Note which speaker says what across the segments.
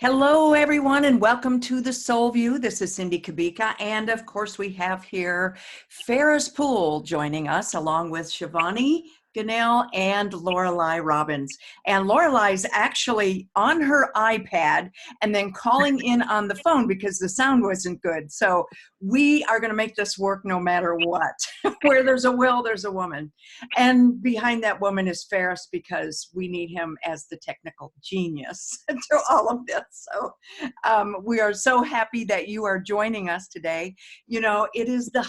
Speaker 1: Hello, everyone, and welcome to the Soul View. This is Cindy Kabika, and of course, we have here Ferris Poole joining us, along with Shivani Ganel and Lorelei Robbins. And Lorelai's actually on her iPad and then calling in on the phone because the sound wasn't good. So we are going to make this work no matter what. Where there's a will, there's a woman. And behind that woman is Ferris because we need him as the technical genius to all of this. So we are so happy that you are joining us today. You know, it is the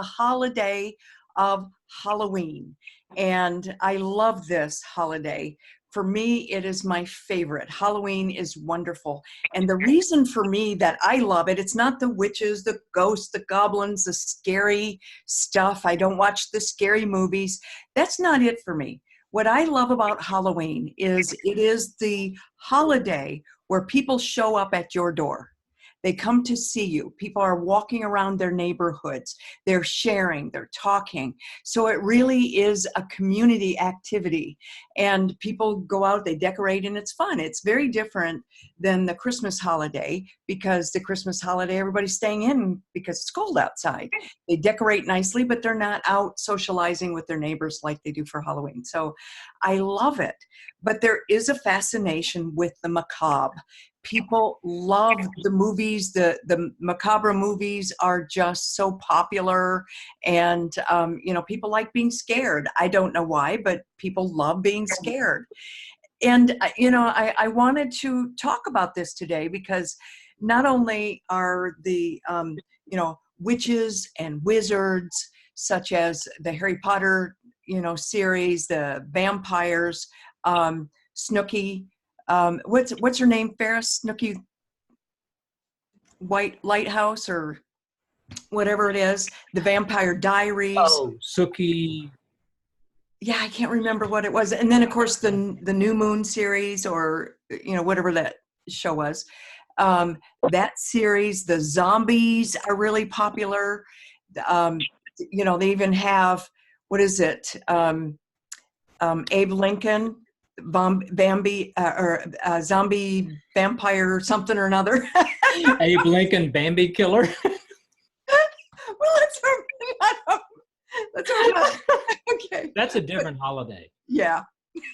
Speaker 1: holiday of Halloween, and I love this holiday. For me, it is my favorite. Halloween is wonderful. And the reason for me that I love it, it's not the witches, the ghosts, the goblins, the scary stuff. I don't watch the scary movies. That's not it for me. What I love about Halloween is it is the holiday where people show up at your door. They come to see you. People are walking around their neighborhoods. They're sharing, they're talking. So it really is a community activity. And people go out, they decorate, and it's fun. It's very different than the Christmas holiday, because the Christmas holiday, everybody's staying in because it's cold outside. They decorate nicely, but they're not out socializing with their neighbors like they do for Halloween. So I love it. But there is a fascination with the macabre. People love the movies. The macabre movies are just so popular, and people like being scared. I don't know why, but people love being scared. And I wanted to talk about this today because not only are the witches and wizards, such as the Harry Potter series, the vampires, Snooki. What's her name? Ferris? Snooki White Lighthouse or whatever it is. The Vampire Diaries.
Speaker 2: Oh, Sookie.
Speaker 1: Yeah, I can't remember what it was. And then of course the New Moon series, or whatever that show was. That series, the zombies are really popular. They even have, what is it? Abe Lincoln. Bambi or zombie vampire or something or another.
Speaker 2: Abe Lincoln Bambi killer.
Speaker 1: Well, that's okay.
Speaker 2: That's a different holiday.
Speaker 1: Yeah.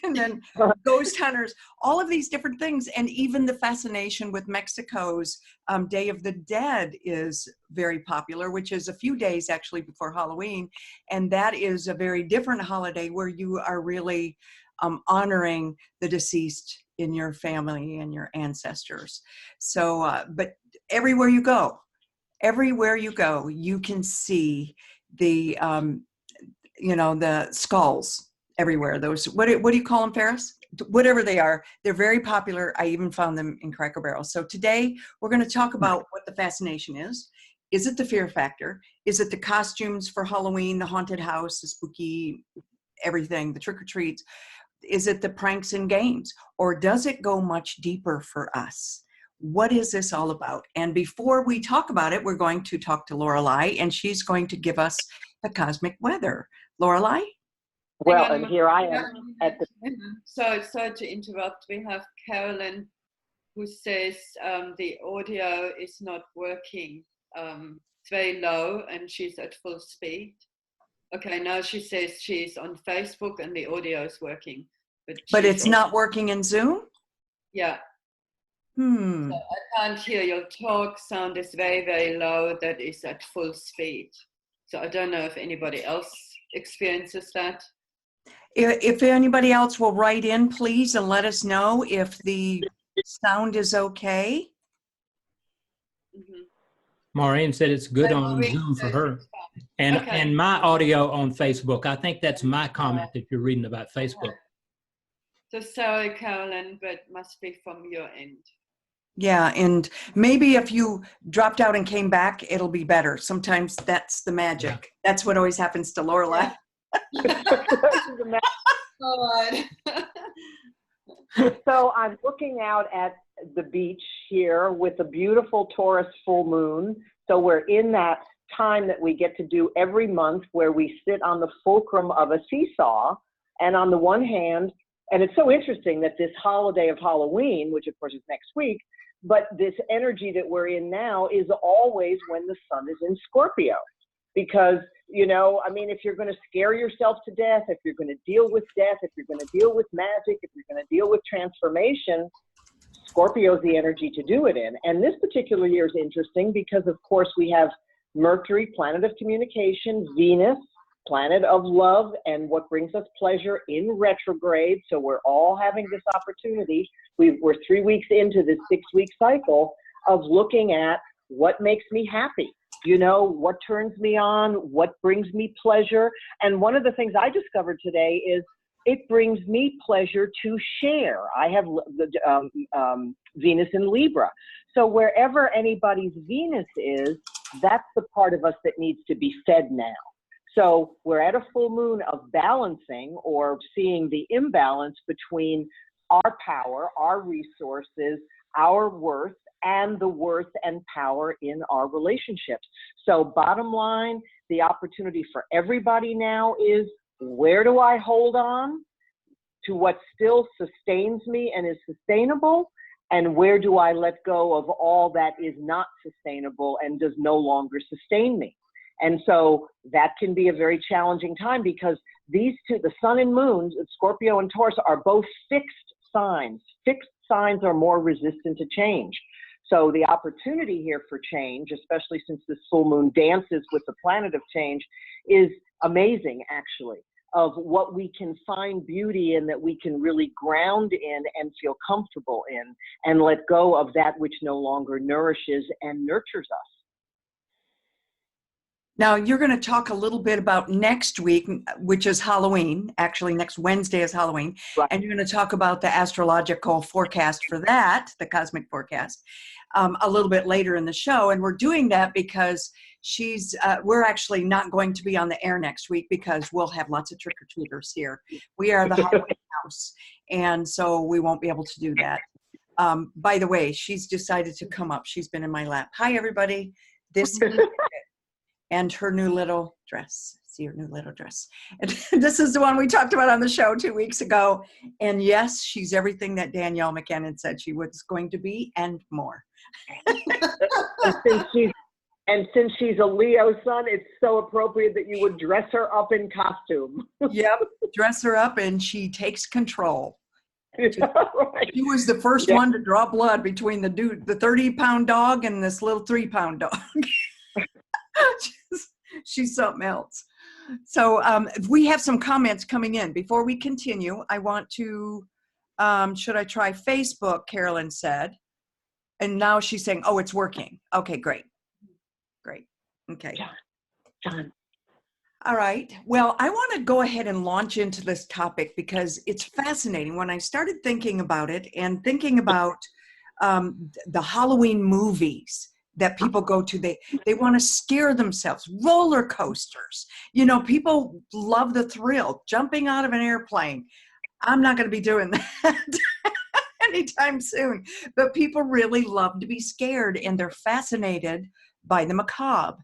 Speaker 1: And then ghost hunters, all of these different things. And even the fascination with Mexico's Day of the Dead is very popular, which is a few days actually before Halloween. And that is a very different holiday where you are really honoring the deceased in your family and your ancestors. So, but everywhere you go, you can see the, the skulls everywhere. Those, what do you call them, Ferris? Whatever they are, they're very popular. I even found them in Cracker Barrel. So today we're going to talk about what the fascination is. Is it the fear factor? Is it the costumes for Halloween, the haunted house, the spooky everything, the trick-or-treats? Is it the pranks and games, or does it go much deeper for us? What is this all about? And before we talk about it, we're going to talk to Lorelei, and she's going to give us the cosmic weather. Lorelei?
Speaker 3: Well, and here I am at the...
Speaker 4: Sorry to interrupt. We have Carolyn who says the audio is not working. It's very low and she's at full speed. Okay, now she says she's on Facebook and the audio is working.
Speaker 1: But it's not working in Zoom?
Speaker 4: Yeah. So I can't hear your talk. Sound is very, very low. That is at full speed. So I don't know if anybody else experiences that.
Speaker 1: If anybody else will write in, please, and let us know if the sound is okay.
Speaker 4: Mm-hmm.
Speaker 2: Maureen said it's good on Zoom for her. And my audio on Facebook. I think that's my comment if you're reading about Facebook.
Speaker 4: So sorry, Carolyn, but must be from your end.
Speaker 1: Yeah, and maybe if you dropped out and came back, it'll be better. Sometimes that's the magic. Yeah. That's what always happens to Lorelei.
Speaker 4: Yeah. All right.
Speaker 3: So I'm looking out at the beach here with a beautiful Taurus full moon. So we're in that time that we get to do every month where we sit on the fulcrum of a seesaw. And on the one hand, And it's so interesting that this holiday of Halloween, which of course is next week, but this energy that we're in now is always when the sun is in Scorpio. Because, you know, I mean, if you're going to scare yourself to death, if you're going to deal with death, if you're going to deal with magic, if you're going to deal with transformation, Scorpio is the energy to do it in. And this particular year is interesting because, of course, we have Mercury, planet of communication, Venus, planet of love, and what brings us pleasure in retrograde. So we're all having this opportunity. We're 3 weeks into this 6-week cycle of looking at what makes me happy. You know, what turns me on, what brings me pleasure. And one of the things I discovered today is it brings me pleasure to share. I have Venus in Libra. So wherever anybody's Venus is, that's the part of us that needs to be fed now. So we're at a full moon of balancing or seeing the imbalance between our power, our resources, our worth, and the worth and power in our relationships. So bottom line, the opportunity for everybody now is, where do I hold on to what still sustains me and is sustainable? And where do I let go of all that is not sustainable and does no longer sustain me? And so that can be a very challenging time because these two, the sun and moon, Scorpio and Taurus, are both fixed signs. Fixed signs are more resistant to change. So the opportunity here for change, especially since this full moon dances with the planet of change, is amazing, actually, of what we can find beauty in, that we can really ground in and feel comfortable in, and let go of that which no longer nourishes and nurtures us.
Speaker 1: Now, you're going to talk a little bit about next week, which is Halloween. Actually, next Wednesday is Halloween.
Speaker 3: Right.
Speaker 1: And you're going to talk about the astrological forecast for that, the cosmic forecast, a little bit later in the show. And we're doing that because we're actually not going to be on the air next week because we'll have lots of trick-or-treaters here. We are the Halloween house, and so we won't be able to do that. By the way, she's decided to come up. She's been in my lap. Hi, everybody. This is and her new little dress. See her new little dress. And this is the one we talked about on the show 2 weeks ago. And yes, she's everything that Danielle McKinnon said she was going to be and more.
Speaker 3: And since she's a Leo sun, it's so appropriate that you would dress her up in costume.
Speaker 1: Yep, dress her up and she takes control.
Speaker 3: Right.
Speaker 1: She was the first one to draw blood between the 30-pound dog and this little 3-pound dog. She's something else. So we have some comments coming in. Before we continue, I want to, should I try Facebook, Carolyn said. And now she's saying, oh, it's working. Okay, great. Great. Okay.
Speaker 3: John.
Speaker 1: All right. Well, I want to go ahead and launch into this topic because it's fascinating. When I started thinking about it and thinking about the Halloween movies that people go to, they want to scare themselves. Roller coasters. You know, people love the thrill. Jumping out of an airplane. I'm not going to be doing that anytime soon. But people really love to be scared, and they're fascinated by the macabre.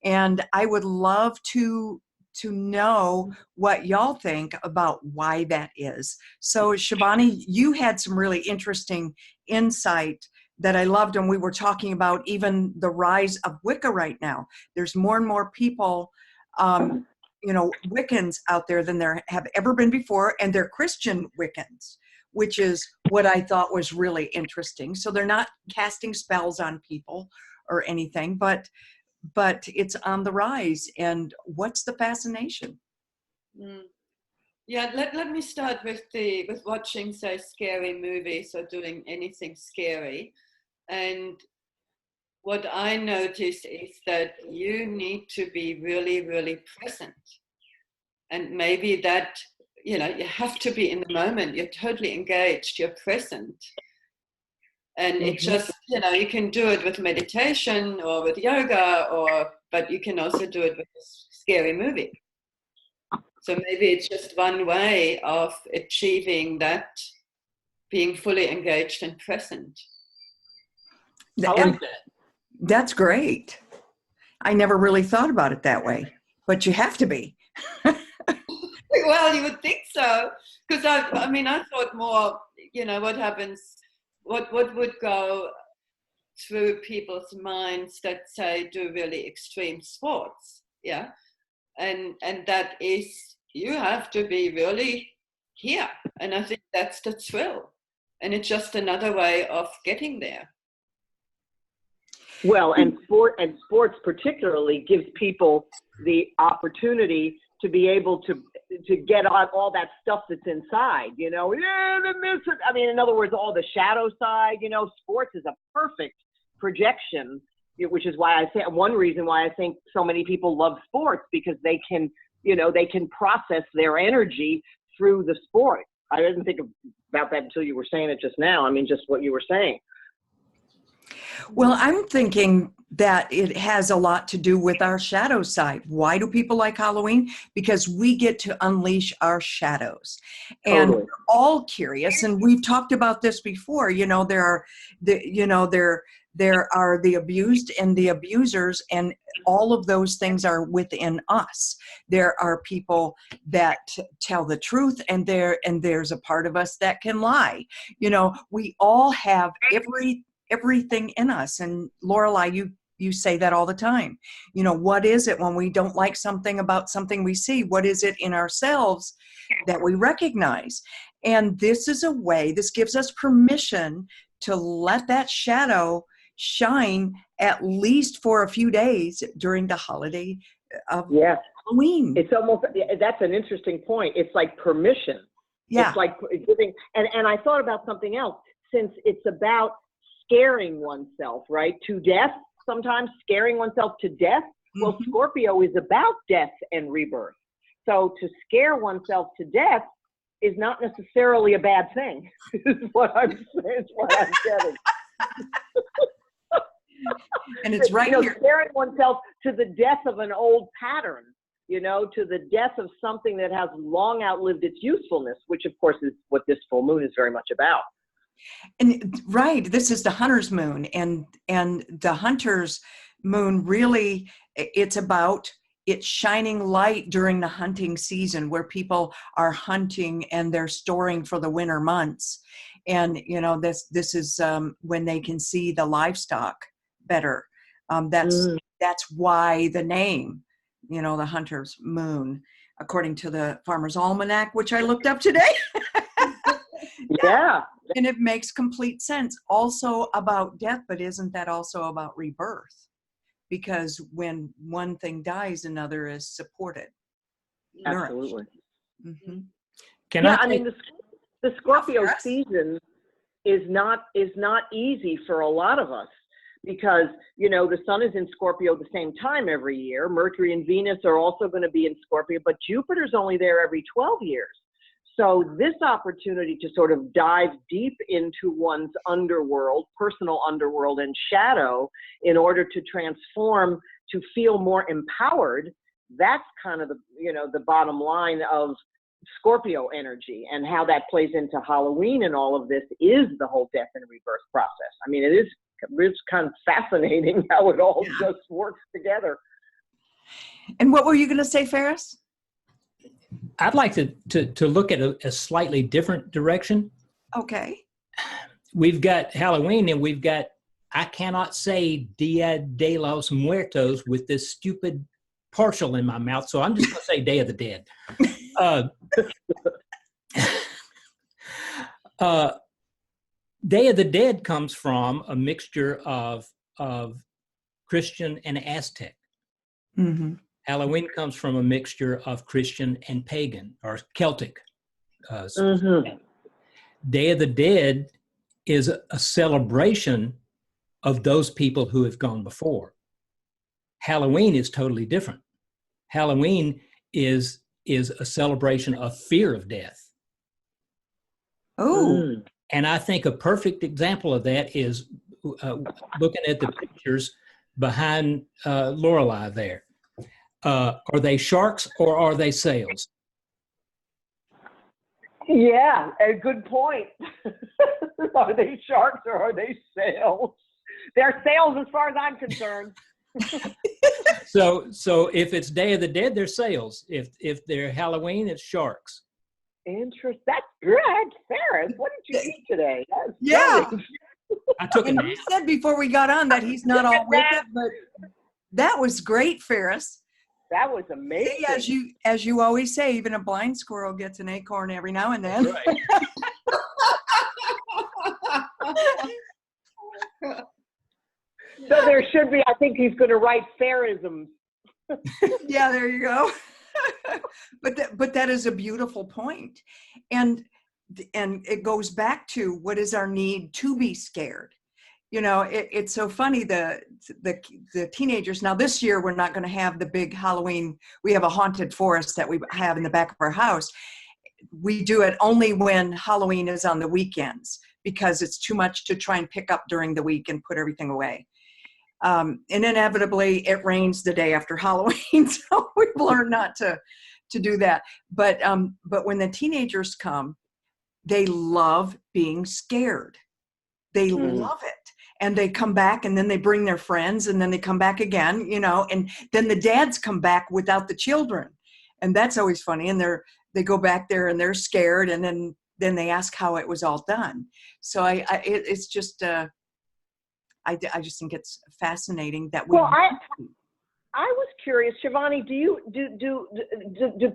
Speaker 1: And I would love to know what y'all think about why that is. So Shivani, you had some really interesting insight that I loved, and we were talking about even the rise of Wicca right now. There's more and more people, Wiccans out there than there have ever been before, and they're Christian Wiccans, which is what I thought was really interesting. So they're not casting spells on people or anything, but it's on the rise. And what's the fascination?
Speaker 4: Yeah, let me start with watching, say, scary movies or doing anything scary. And what I notice is that you need to be really, really present. And maybe that, you have to be in the moment. You're totally engaged. You're present. And it just, you can do it with meditation or with yoga, but you can also do it with a scary movie. So maybe it's just one way of achieving that, being fully engaged and present.
Speaker 2: I like that.
Speaker 1: That's great. I never really thought about it that way, but you have to be.
Speaker 4: Well, you would think so, because I mean, I thought more, what happens, what would go through people's minds that say do really extreme sports, yeah, and that is, you have to be really here, and I think that's the thrill, and it's just another way of getting there.
Speaker 3: Well, and sports particularly gives people the opportunity to be able to get out all that stuff that's inside, I mean, in other words, all the shadow side, sports is a perfect projection, which is why one reason why I think so many people love sports, because they can process their energy through the sport. I didn't think about that until you were saying it just now. I mean, just what you were saying.
Speaker 1: Well, I'm thinking that it has a lot to do with our shadow side. Why do people like Halloween? Because we get to unleash our shadows. And
Speaker 3: Totally.
Speaker 1: we're all curious, and we've talked about this before. There are the abused and the abusers, and all of those things are within us. There are people that tell the truth, and there's a part of us that can lie. We all have everything in us. And Lorelei, you say that all the time. What is it when we don't like something about something we see? What is it in ourselves that we recognize? And this is a way, this gives us permission to let that shadow shine, at least for a few days during the holiday of Halloween.
Speaker 3: It's almost, that's an interesting point. It's like permission.
Speaker 1: Yeah.
Speaker 3: It's like giving, and I thought about something else, since it's about scaring oneself, right, to death, sometimes scaring oneself to death. Well, Scorpio is about death and rebirth. So to scare oneself to death is not necessarily a bad thing, is what I'm getting.
Speaker 1: And it's right here.
Speaker 3: Scaring oneself to the death of an old pattern, to the death of something that has long outlived its usefulness, which of course is what this full moon is very much about.
Speaker 1: And right, this is the hunter's moon, and the hunter's moon really, it's about it's shining light during the hunting season, where people are hunting and they're storing for the winter months. And this is when they can see the livestock better. That's why the name, the hunter's moon, according to the Farmer's Almanac, which I looked up today.
Speaker 3: Yeah.
Speaker 1: And it makes complete sense. Also about death, but isn't that also about rebirth? Because when one thing dies, another is supported.
Speaker 3: Absolutely.
Speaker 1: Mm-hmm.
Speaker 3: I mean, the Scorpio season is not easy for a lot of us, because the sun is in Scorpio the same time every year. Mercury and Venus are also going to be in Scorpio, but Jupiter's only there every 12 years. So this opportunity to sort of dive deep into one's underworld, personal underworld and shadow, in order to transform, to feel more empowered, that's kind of the bottom line of Scorpio energy, and how that plays into Halloween and all of this is the whole death and rebirth process. I mean, it's kind of fascinating how it all just works together.
Speaker 1: And what were you going to say, Ferris?
Speaker 2: I'd like to look at a slightly different direction.
Speaker 1: Okay.
Speaker 2: We've got Halloween, and we've got, I cannot say Dia de los Muertos with this stupid partial in my mouth, so I'm just going to say Day of the Dead. Day of the Dead comes from a mixture of Christian and Aztec.
Speaker 1: Mm-hmm.
Speaker 2: Halloween comes from a mixture of Christian and pagan, or Celtic. Day of the Dead is a celebration of those people who have gone before. Halloween is totally different. Halloween is a celebration of fear of death.
Speaker 1: Oh.
Speaker 2: And I think a perfect example of that is looking at the pictures behind Lorelei there. Are they sharks or are they sails?
Speaker 3: Yeah, a good point. Are they sharks or are they sails? They're sails as far as I'm concerned.
Speaker 2: So if it's Day of the Dead, there's sales. If they're Halloween, it's sharks.
Speaker 3: Interesting. That's good. Ferris, what did you eat today? That's
Speaker 1: Yeah.
Speaker 3: stunning.
Speaker 2: I took a
Speaker 1: And
Speaker 2: nap.
Speaker 1: he said before we got on that he's not all with it, but that was great, Ferris.
Speaker 3: That was amazing.
Speaker 1: See, as you always say, even a blind squirrel gets an acorn every now and then.
Speaker 2: That's right.
Speaker 3: So there should be, I think he's going to write Ferrisms.
Speaker 1: Yeah, there you go. But that is a beautiful point. And it goes back to what is our need to be scared. You know, it's so funny, the teenagers. Now this year we're not going to have the big Halloween. We have a haunted forest that we have in the back of our house. We do it only when Halloween is on the weekends because it's too much to try and pick up during the week and put everything away. And inevitably it rains the day after Halloween, so we've learned not to do that. But when the teenagers come, they love being scared. They love it. And they come back and then they bring their friends and then they come back again, you know, and then the dads come back without the children. And that's always funny. And they go back there and they're scared. And then they ask how it was all done. So it's just, I just think it's fascinating that we.
Speaker 3: Well, I was curious, Shivani, do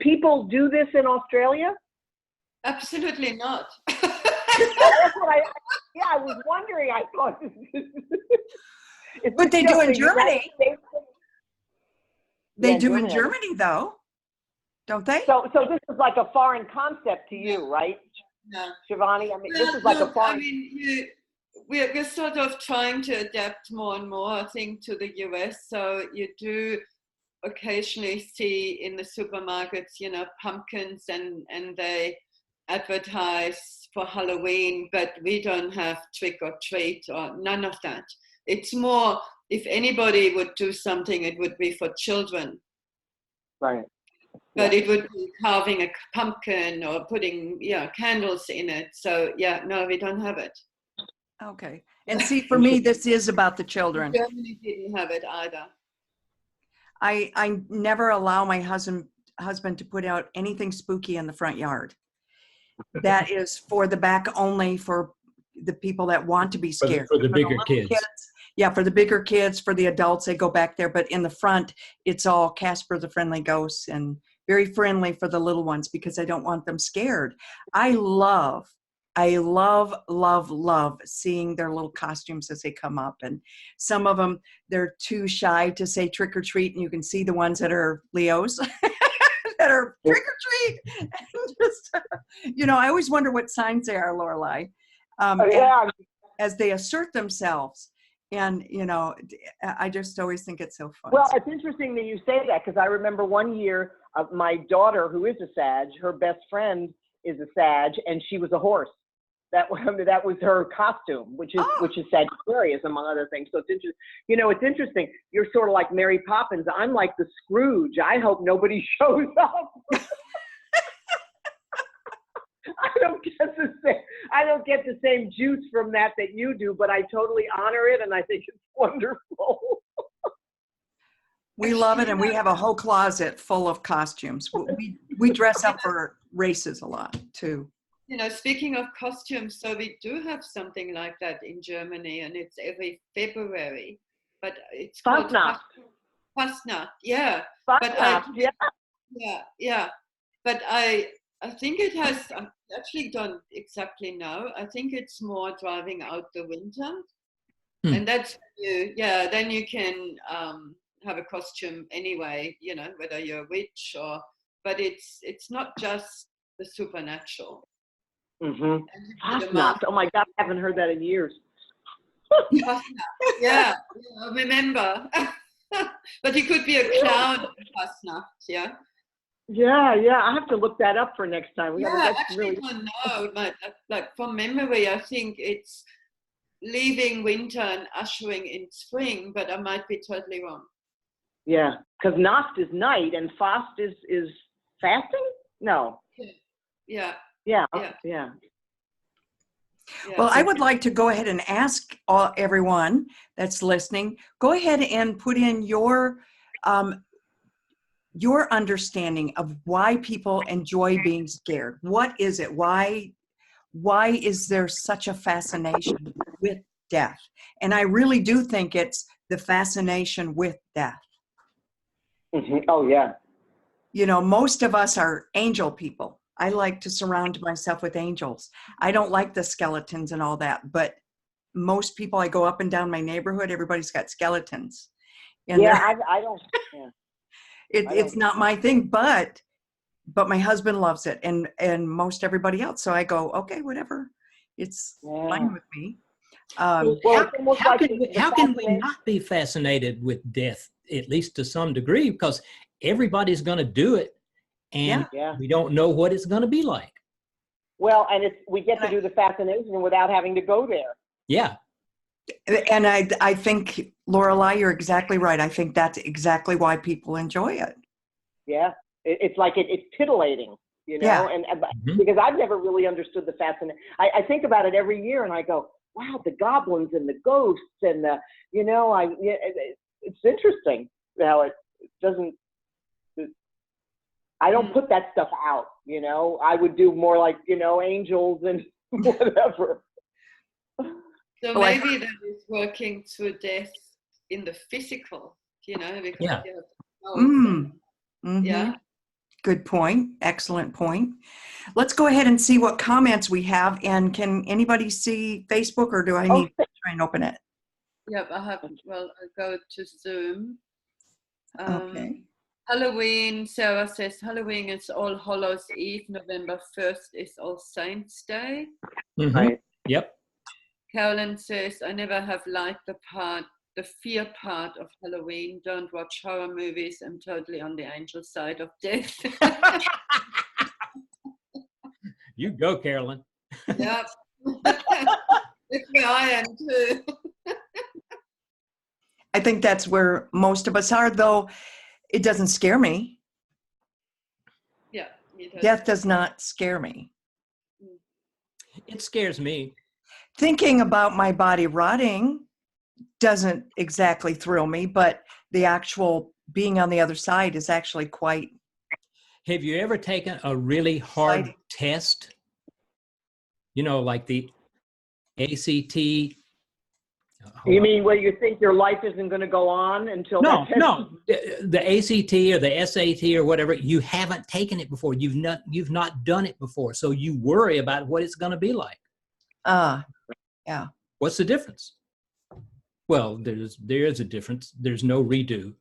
Speaker 3: people do this in Australia?
Speaker 4: Absolutely not.
Speaker 3: That's what I was wondering. I thought.
Speaker 1: But they do in Germany. They do in
Speaker 3: Germany.
Speaker 1: Germany, though, don't they?
Speaker 3: So this is like a foreign concept to you, right,
Speaker 4: No.
Speaker 3: Shivani? I mean, this is like a foreign.
Speaker 4: I mean, we're sort of trying to adapt more and more, I think, to the US. So you do occasionally see in the supermarkets, you know, pumpkins and they advertise for Halloween, but we don't have trick or treat or none of that. It's more, if anybody would do something, it would be for children.
Speaker 3: Right.
Speaker 4: But it would be carving a pumpkin or putting, candles in it. So no, we don't have it.
Speaker 1: Okay. And see, for me, this is about the children.
Speaker 4: Germany didn't have it either.
Speaker 1: I never allow my husband to put out anything spooky in the front yard. That is for the back only, for the people that want to be scared.
Speaker 2: For the bigger kids.
Speaker 1: Yeah, for the bigger kids, for the adults, they go back there. But in the front, it's all Casper the Friendly Ghost and very friendly for the little ones because I don't want them scared. I love seeing their little costumes as they come up. And some of them, they're too shy to say trick or treat. And you can see the ones that are Leos that are trick or treat. And just, I always wonder what signs they are, Lorelei, as they assert themselves. And, I just always think it's so fun.
Speaker 3: Well, it's interesting that you say that because I remember one year my daughter, who is a Sag, her best friend is a Sag, and she was a horse. That was her costume, which is Sagittarius, among other things. So it's interesting. It's interesting. You're sort of like Mary Poppins. I'm like the Scrooge. I hope nobody shows up. I don't get the same juice from that you do, but I totally honor it, and I think it's wonderful.
Speaker 1: We love it, and we have a whole closet full of costumes. We dress up for races a lot too.
Speaker 4: Speaking of costumes, so we do have something like that in Germany, and it's every February, but it's called Fastnacht. Yeah.
Speaker 3: Fastnacht,
Speaker 4: yeah. But I think it has, I actually don't exactly know. I think it's more driving out the winter. And that's, then you can have a costume anyway, whether you're a witch but it's not just the supernatural.
Speaker 3: Fastnacht. Oh my God, I haven't heard that in years.
Speaker 4: Yeah, remember. But you could be a clown in Fastnacht, yeah?
Speaker 3: Yeah, I have to look that up for next time.
Speaker 4: I actually don't know. Like from memory, I think it's leaving winter and ushering in spring, but I might be totally wrong.
Speaker 3: Yeah, because Nacht is night and Fast is fasting? No.
Speaker 4: Yeah.
Speaker 1: Well, I would like to go ahead and ask everyone that's listening, go ahead and put in your your understanding of why people enjoy being scared. What is it? Why is there such a fascination with death? And I really do think it's the fascination with death.
Speaker 3: Mm-hmm. Oh, yeah.
Speaker 1: You know, most of us are angel people. I like to surround myself with angels. I don't like the skeletons and all that, but most people, I go up and down my neighborhood, everybody's got skeletons. And
Speaker 3: Yeah, I don't. Yeah,
Speaker 1: it's not my thing, but my husband loves it, and most everybody else. So I go, okay, whatever, it's fine with me.
Speaker 2: Well,
Speaker 3: Well, it's almost
Speaker 2: how
Speaker 3: like
Speaker 2: can we,
Speaker 3: the
Speaker 2: how can we
Speaker 3: fascination.
Speaker 2: not be fascinated with death, at least to some degree, because everybody's going to do it, and
Speaker 3: Yeah.
Speaker 2: we don't know what it's going to be like.
Speaker 3: Well, and we get to do the fascination without having to go there.
Speaker 2: Yeah.
Speaker 1: And I think, Lorelei, you're exactly right. I think that's exactly why people enjoy it.
Speaker 3: Yeah, it's like it's titillating, you know.
Speaker 1: Yeah.
Speaker 3: And
Speaker 2: Mhm.
Speaker 3: because I've never really understood the fascination. I think about it every year, and I go, wow, the goblins and the ghosts and the, you know, it's interesting how it doesn't. I don't put that stuff out, you know. I would do more like, you know, angels and whatever.
Speaker 4: So
Speaker 1: Well,
Speaker 4: maybe that is working through death in the physical, you know, because
Speaker 2: Yeah.
Speaker 4: you have health and, yeah.
Speaker 1: Good point. Excellent point. Let's go ahead and see what comments we have. And can anybody see Facebook, or do I need to try and open it?
Speaker 4: Yep, I have. Well, I'll go to Zoom.
Speaker 1: Okay.
Speaker 4: Halloween, Sarah says Halloween is All Hallows Eve. November 1st is All Saints Day.
Speaker 2: Mhm.
Speaker 3: Right.
Speaker 2: Yep.
Speaker 4: Carolyn says, I never have liked the fear part of Halloween. Don't watch horror movies. I'm totally on the angel side of death.
Speaker 2: You go, Carolyn.
Speaker 4: Yep. That's where I am too.
Speaker 1: I think that's where most of us are, though it doesn't scare me.
Speaker 4: Yeah.
Speaker 1: Death does not scare me.
Speaker 2: It scares me.
Speaker 1: Thinking about my body rotting doesn't exactly thrill me, but the actual being on the other side is actually quite.
Speaker 2: Have you ever taken a really hard test? You know, like the ACT.
Speaker 3: You mean where you think your life isn't going to go on until
Speaker 2: No,
Speaker 3: that
Speaker 2: no. The ACT or the SAT or whatever, you haven't taken it before. You've not done it before. So you worry about what it's going to be like.
Speaker 1: Yeah.
Speaker 2: What's the difference? Well, there is a difference. There's no redo.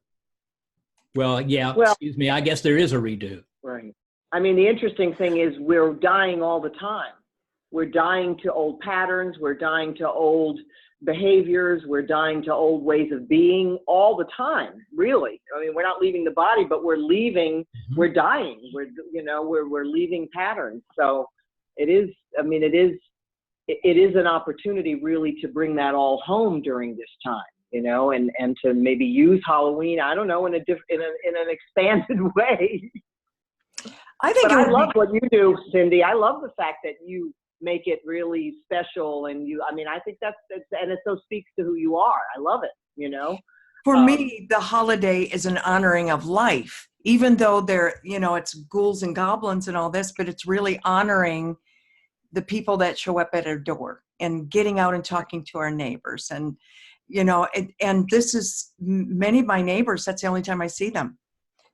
Speaker 2: Well, yeah,
Speaker 3: Well,
Speaker 2: excuse me. I guess there is a redo.
Speaker 3: right. I mean, the interesting thing is we're dying all the time. We're dying to old patterns. We're dying to old behaviors. We're dying to old ways of being all the time, really. I mean, we're not leaving the body, but we're leaving, we're dying. We're leaving patterns. So it is, I mean, it is an opportunity really to bring that all home during this time, you know, and to maybe use Halloween, I don't know, in an expanded way. But I love what you do, Cindy. I love the fact that you make it really special, and I think and it so speaks to who you are. I love it, you know.
Speaker 1: For me, the holiday is an honoring of life, even though it's ghouls and goblins and all this, but it's really honoring the people that show up at our door and getting out and talking to our neighbors. And, and this is many of my neighbors, that's the only time I see them,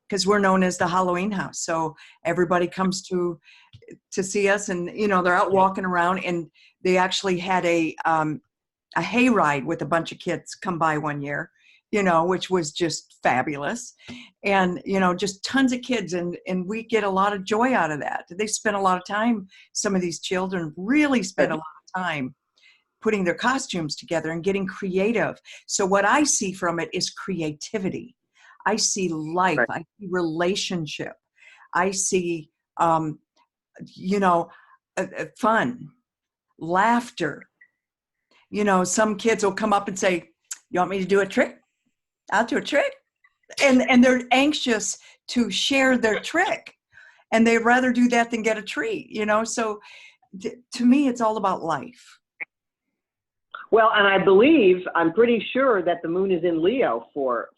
Speaker 1: because we're known as the Halloween house. So everybody comes to see us, and, they're out walking around, and they actually had a hayride with a bunch of kids come by one year, which was just fabulous. And, just tons of kids. And we get a lot of joy out of that. They spend a lot of time, some of these children really spend a lot of time putting their costumes together and getting creative. So what I see from it is creativity. I see life. Right. I see relationship. I see, fun, laughter. Some kids will come up and say, you want me to do a trick? I'll do a trick. And they're anxious to share their trick. And they'd rather do that than get a treat, So to me, it's all about life.
Speaker 3: Well, and I'm pretty sure that the moon is in Leo for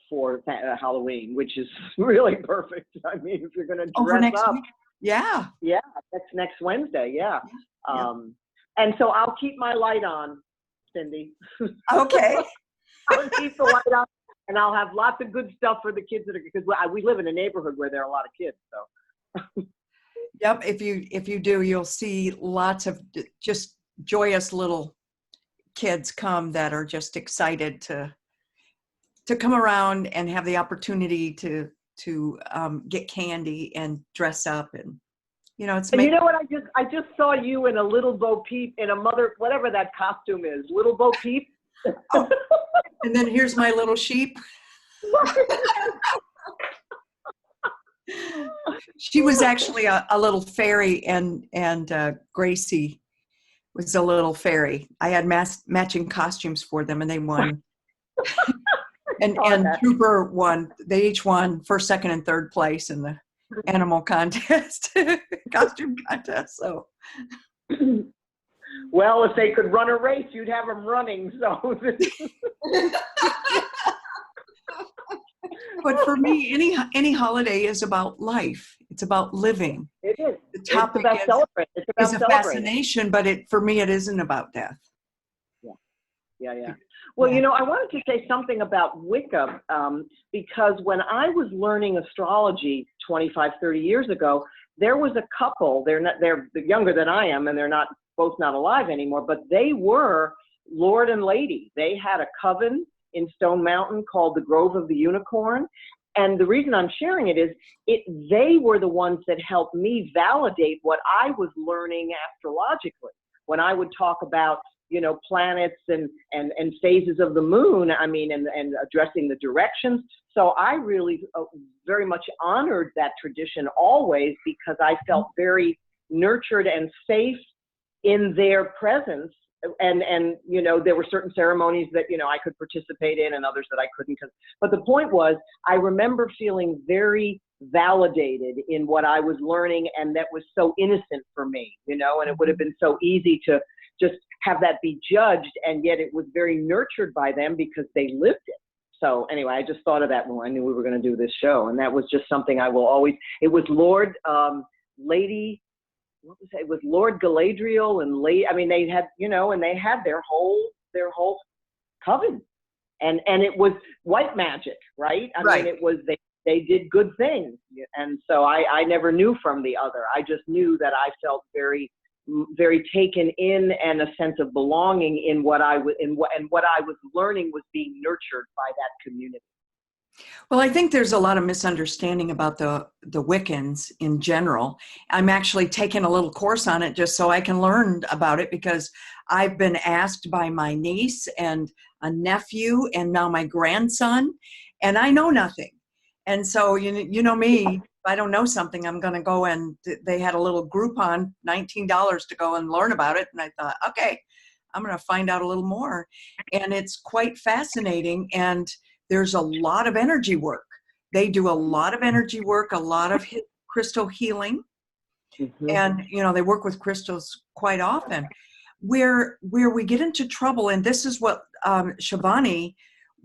Speaker 3: Halloween, which is really perfect. I mean, if you're going to
Speaker 1: Over
Speaker 3: dress
Speaker 1: next
Speaker 3: up,
Speaker 1: week. Yeah.
Speaker 3: yeah, that's next Wednesday. Yeah.
Speaker 1: Yeah.
Speaker 3: And so I'll keep my light on, Cindy.
Speaker 1: Okay.
Speaker 3: I'll keep the light on, and I'll have lots of good stuff for the kids because we live in a neighborhood where there are a lot of kids. So.
Speaker 1: Yep. If you do, you'll see lots of just joyous little kids come that are just excited to come around and have the opportunity to get candy and dress up, and it's.
Speaker 3: And you know what? I just saw you in a little Bo Peep in a mother, whatever that costume is, little Bo Peep.
Speaker 1: Oh, and then here's my little sheep. She was actually a little fairy, and Gracie was a little fairy. I had matching costumes for them, and they won. and Trooper won. They each won first, second, and third place in the animal contest, costume contest. So,
Speaker 3: well, if they could run a race, you'd have them running. So.
Speaker 1: But for me, any holiday is about life. It's about living.
Speaker 3: It is.
Speaker 1: The topic
Speaker 3: it's about celebrating. It's about
Speaker 1: is a
Speaker 3: celebrating.
Speaker 1: fascination, but for me, it isn't about death.
Speaker 3: Yeah. Well, I wanted to say something about Wicca because when I was learning astrology 25, 30 years ago, there was a couple. They're younger than I am, and they're both not alive anymore. But they were Lord and Lady. They had a coven in Stone Mountain called the Grove of the Unicorn. And the reason I'm sharing it is they were the ones that helped me validate what I was learning astrologically. When I would talk about, planets and phases of the moon, I mean, and addressing the directions. So I really very much honored that tradition always because I felt very nurtured and safe in their presence. And there were certain ceremonies that, I could participate in and others that I couldn't. But the point was, I remember feeling very validated in what I was learning, and that was so innocent for me, and it would have been so easy to just have that be judged, and yet it was very nurtured by them because they lived it. So anyway, I just thought of that when I knew we were going to do this show, and that was just something I will always. It was Lord, Lady. What was it? It was Lord Galadriel and Lady. I mean, they had, and they had their whole coven, and it was white magic, right? I mean, it was they did good things, and so I never knew from the other. I just knew that I felt very, very taken in and a sense of belonging in what I was what I was learning was being nurtured by that community.
Speaker 1: Well, I think there's a lot of misunderstanding about the Wiccans in general. I'm actually taking a little course on it just so I can learn about it because I've been asked by my niece and a nephew and now my grandson, and I know nothing. And so, you know me, if I don't know something, I'm going to go, and they had a little Groupon, $19 to go and learn about it. And I thought, okay, I'm going to find out a little more. And it's quite fascinating. And there's a lot of energy work. They do a lot of energy work, a lot of crystal healing.
Speaker 3: Mm-hmm.
Speaker 1: And, they work with crystals quite often. Where we get into trouble, and this is what Shivani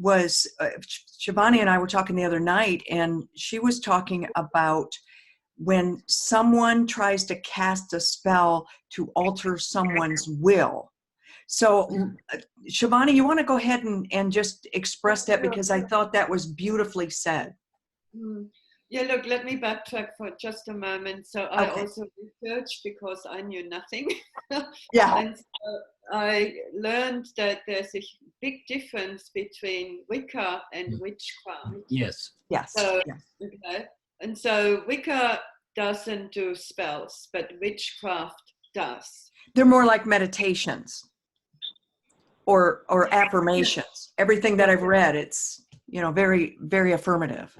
Speaker 1: and I were talking the other night, and she was talking about when someone tries to cast a spell to alter someone's will. So, Shivani, you want to go ahead and just express that, because I thought that was beautifully said.
Speaker 4: Yeah, look, let me backtrack for just a moment. So I also researched because I knew nothing.
Speaker 1: Yeah.
Speaker 4: And so I learned that there's a big difference between Wicca and witchcraft.
Speaker 2: Yes.
Speaker 4: So,
Speaker 1: yes.
Speaker 4: Okay. And so Wicca doesn't do spells, but witchcraft does.
Speaker 1: They're more like meditations or affirmations. Everything that I've read, it's, very, very affirmative.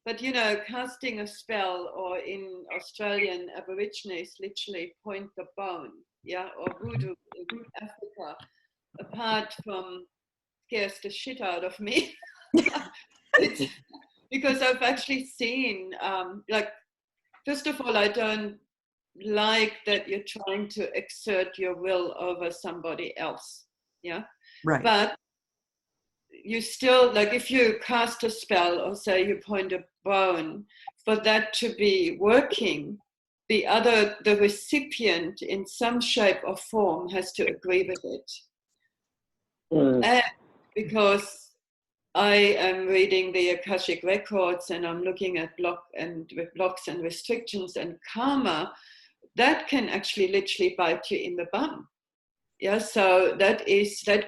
Speaker 4: But, casting a spell, or in Australian Aborigines, literally point the bone, or voodoo in Africa, apart from scares the shit out of me. Because I've actually seen, first of all, I don't like that you're trying to exert your will over somebody else. Yeah.
Speaker 1: Right.
Speaker 4: But you still, like if you cast a spell or say you point a bone, for that to be working, the recipient in some shape or form has to agree with it. And because I am reading the Akashic records and I'm looking at blocks and restrictions and karma, that can actually literally bite you in the bum. Yeah, so that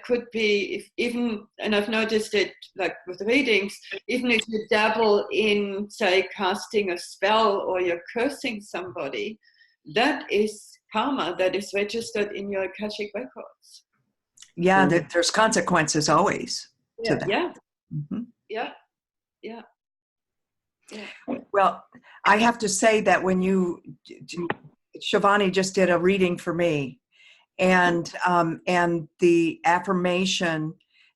Speaker 4: could be, if even, and I've noticed it like with readings, even if you dabble in, say, casting a spell or you're cursing somebody, that is karma that is registered in your Akashic records.
Speaker 1: Yeah, there's consequences always to that.
Speaker 4: Yeah.
Speaker 1: Mm-hmm.
Speaker 4: Yeah.
Speaker 1: Well, I have to say that when Shivani just did a reading for me, and the affirmation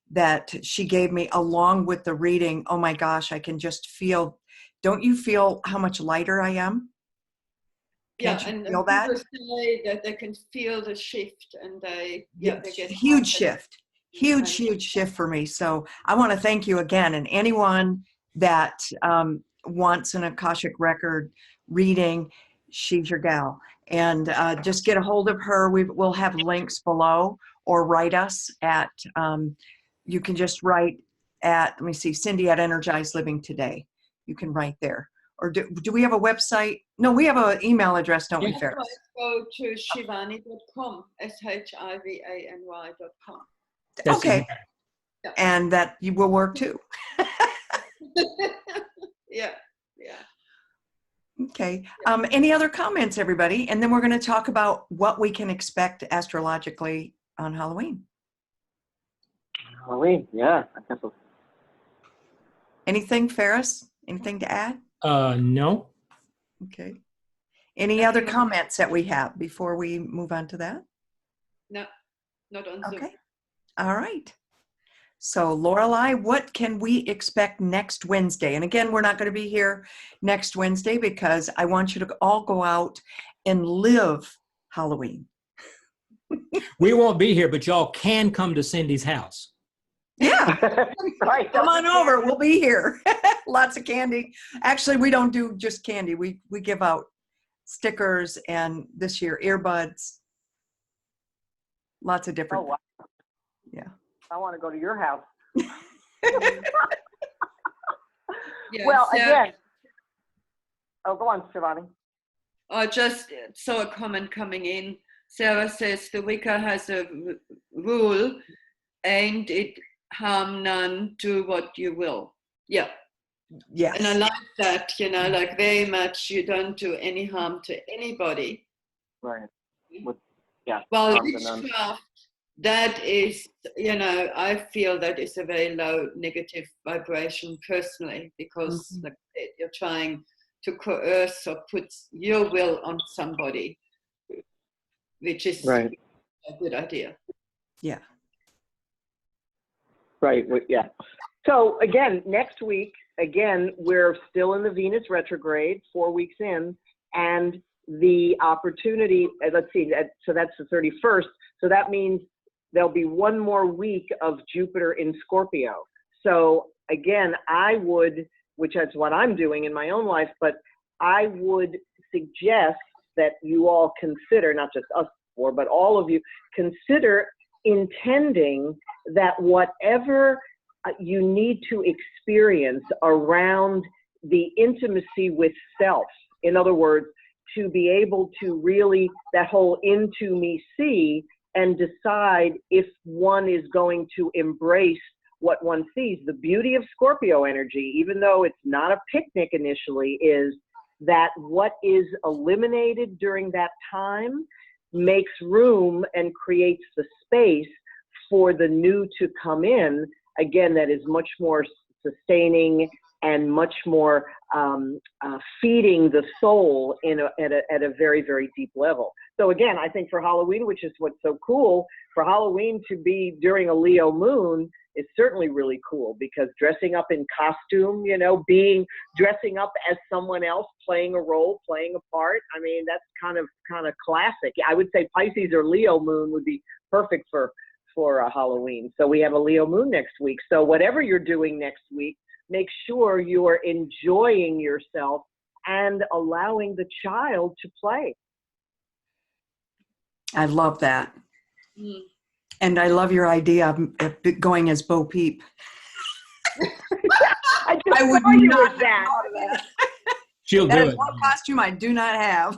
Speaker 1: that she gave me along with the reading, oh my gosh, I can just feel, don't you feel how much lighter I am? Can't you feel that?
Speaker 4: People say that they can feel the shift, and they get
Speaker 1: huge shift for me. So I want to thank you again, and anyone that wants an Akashic record reading, she's your gal. And just get a hold of her. We'll have links below, or write us at, you can just write at, let me see, Cindy at Energized Living Today. You can write there. Or do we have a website? No, we have an email address, don't we, Ferris?
Speaker 4: Go to shivani.com, shivany.com.
Speaker 1: Okay. Yeah. And that you will work too.
Speaker 4: Yeah.
Speaker 1: Okay. Any other comments, everybody? And then we're going to talk about what we can expect astrologically on Halloween.
Speaker 3: Halloween, yeah.
Speaker 1: Anything, Ferris? Anything to add?
Speaker 2: No.
Speaker 1: Okay. Any other comments that we have before we move on to that?
Speaker 4: No, not on Zoom.
Speaker 1: Okay. All right. So Lorelei, what can we expect next Wednesday? And again, we're not going to be here next Wednesday because I want you to all go out and live Halloween.
Speaker 2: We won't be here, but y'all can come to Cindy's house.
Speaker 1: Yeah.
Speaker 3: Right.
Speaker 1: Come on over. We'll be here. Lots of candy. Actually, we don't do just candy. We give out stickers, and this year earbuds. Lots of different.
Speaker 3: Oh, wow.
Speaker 1: Yeah.
Speaker 3: I want to go to your house.
Speaker 4: Yeah,
Speaker 3: well,
Speaker 4: so,
Speaker 3: again. Oh, go on, Shivani.
Speaker 4: I just saw a comment coming in. Sarah says the Wicca has a rule, aimed it harm none, do what you will. Yeah.
Speaker 1: Yes.
Speaker 4: And I like that, like very much you don't do any harm to anybody.
Speaker 3: Right. Yeah.
Speaker 4: Well, witchcraft, that is, I feel that is a very low negative vibration personally, because like you're trying to coerce or put your will on somebody, which is a good idea.
Speaker 1: Yeah.
Speaker 3: Right. Yeah. So again, next week, we're still in the Venus retrograde, 4 weeks in, and the opportunity, let's see, so that's the 31st. So that means there'll be one more week of Jupiter in Scorpio. So again, which is what I'm doing in my own life, but I would suggest that you all consider, not just us four, but all of you, consider intending that whatever you need to experience around the intimacy with self, in other words, to be able to really, that whole into me see, and decide if one is going to embrace what one sees. The beauty of Scorpio energy, even though it's not a picnic initially, is that what is eliminated during that time makes room and creates the space for the new to come in. Again, that is much more sustaining and much more feeding the soul at a very, very deep level. So again, I think for Halloween, which is what's so cool, for Halloween to be during a Leo moon is certainly really cool, because dressing up in costume, dressing up as someone else, playing a role, playing a part. I mean, that's kind of classic. I would say Pisces or Leo moon would be perfect for for Halloween. So we have a Leo moon next week. So whatever you're doing next week, make sure you are enjoying yourself and allowing the child to play.
Speaker 1: I love that.
Speaker 4: Mm.
Speaker 1: And I love your idea of going as Bo Peep.
Speaker 3: I just
Speaker 1: I would
Speaker 3: saw you
Speaker 1: not
Speaker 3: with that.
Speaker 2: She'll
Speaker 1: That
Speaker 2: do
Speaker 1: is
Speaker 2: it.
Speaker 1: one costume I do not have.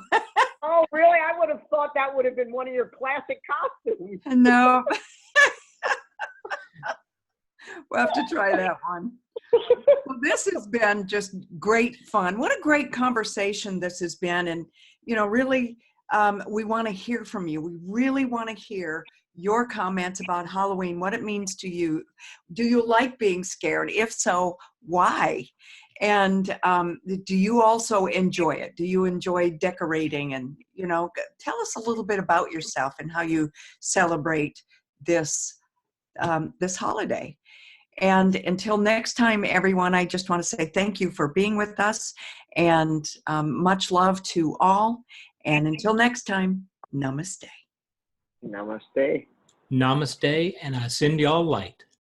Speaker 3: Oh, really? I would have thought that would have been one of your classic costumes.
Speaker 1: No. We'll have to try that one. Well, this has been just great fun. What a great conversation this has been. And, you know, really, we want to hear from you. We really want to hear your comments about Halloween, what it means to you. Do you like being scared? If so, why? And do you also enjoy it? Do you enjoy decorating? And, you know, tell us a little bit about yourself and how you celebrate this this holiday. And until next time, everyone, I just want to say thank you for being with us, and much love to all. And until next time, namaste.
Speaker 3: Namaste.
Speaker 2: Namaste, and I send y'all light.